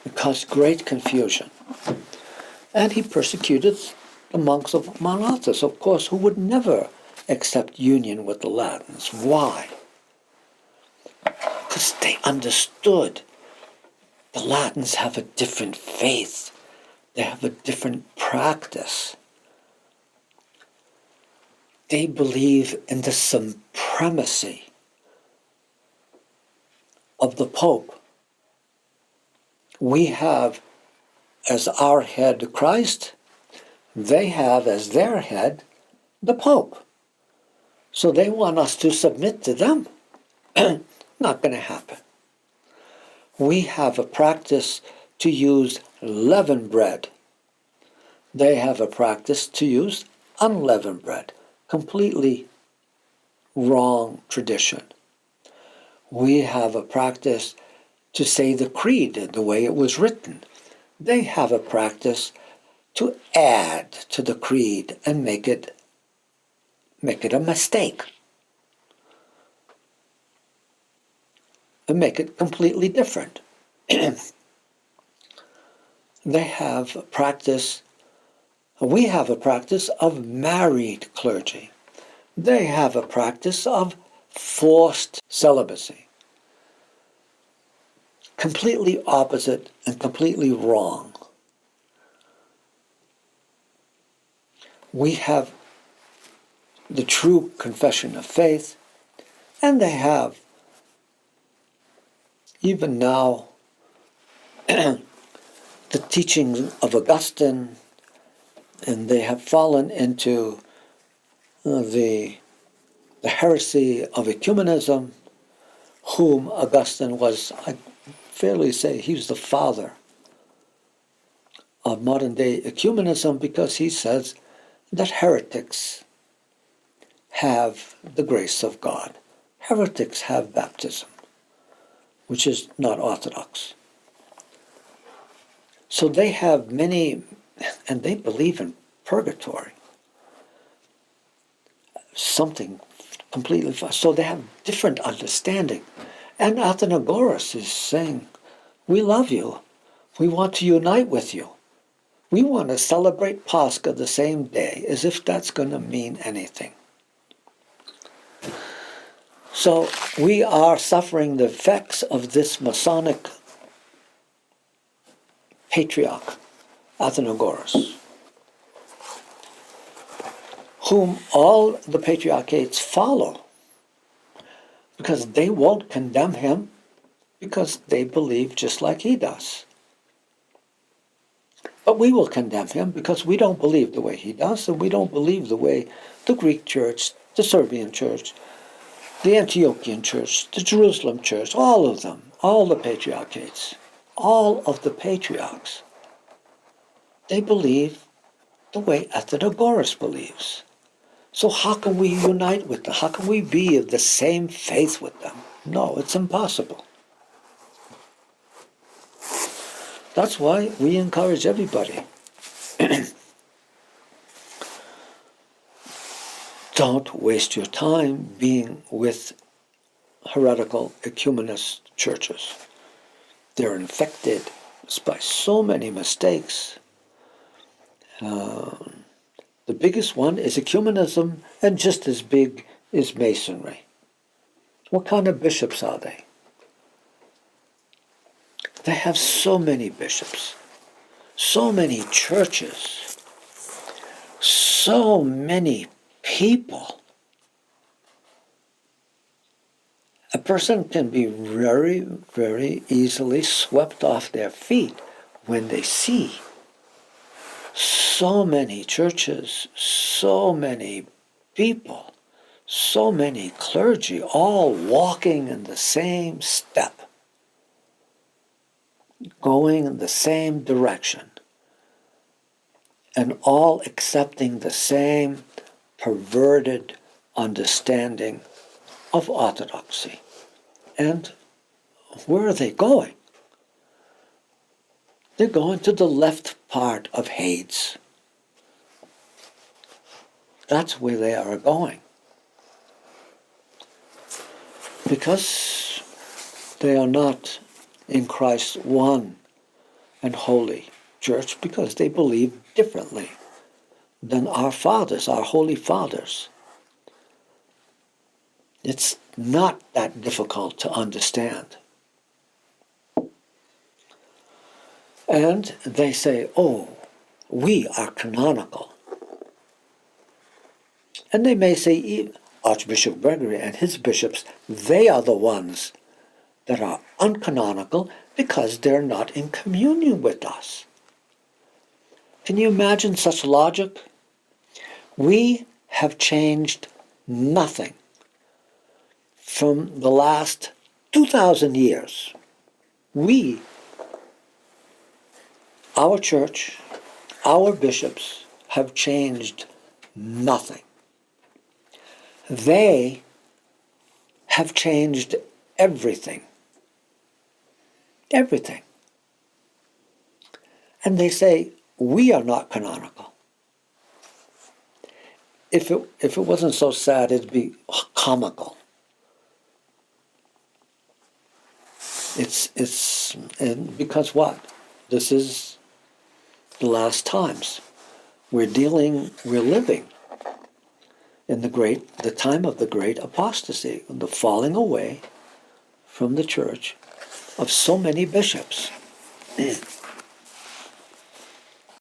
It caused great confusion. And he persecuted the monks of Mount Athos, of course, who would never accept union with the Latins. Why? Because they understood the Latins have a different faith. They have a different practice. They believe in the supremacy of the Pope. We have as our head Christ. They have as their head the Pope. So they want us to submit to them. Not going to happen. We have a practice to use leavened bread. They have a practice to use unleavened bread. Completely wrong tradition. We have a practice to say the creed the way it was written. They have a practice to add to the creed and make it a mistake. And make it completely different. They have a practice, we have a practice of married clergy. They have a practice of forced celibacy. Completely opposite and completely wrong. We have the true confession of faith, and they have, even now, the teachings of Augustine, and they have fallen into the heresy of ecumenism, whom Augustine was, I fairly say, he was the father of modern day ecumenism, because he says that heretics have the grace of God. Heretics have baptism, which is not orthodox. So they have many, and they believe in purgatory. Something completely, so they have different understanding. And Athenagoras is saying, we love you. We want to unite with you. We want to celebrate Pascha the same day, as if that's going to mean anything. So we are suffering the effects of this Masonic patriarch, Athenagoras, whom all the patriarchates follow, because they won't condemn him, because they believe just like he does. But we will condemn him because we don't believe the way he does, and we don't believe the way the Greek church, the Serbian church, the Antiochian church, the Jerusalem church, all of them, all the patriarchates, all of the patriarchs, they believe the way Athenagoras believes. So how can we unite with them? How can we be of the same faith with them? No, it's impossible. That's why we encourage everybody. Don't waste your time being with heretical ecumenist churches. They're infected by so many mistakes. The biggest one is ecumenism, and just as big is Masonry. What kind of bishops are they? They have so many bishops, so many churches, so many people. A person can be very, very easily swept off their feet when they see so many churches, so many people, so many clergy, all walking in the same step, going in the same direction, and all accepting the same perverted understanding of orthodoxy. And where are they going? They're going to the left part of Hades. That's where they are going. Because they are not in Christ one and holy church because they believe differently than our fathers, our holy fathers. It's not that difficult to understand. And they say, oh, we are canonical. And they may say, Archbishop Gregory and his bishops, they are the ones that are uncanonical because they're not in communion with us. Can you imagine such logic? We have changed nothing from the last 2,000 years. We, our church, our bishops, have changed nothing. They have changed everything. Everything. And they say, we are not canonical. If it wasn't so sad, it'd be comical. It's because what? This is the last times. We're living in the time of the great apostasy, the falling away from the church of so many bishops.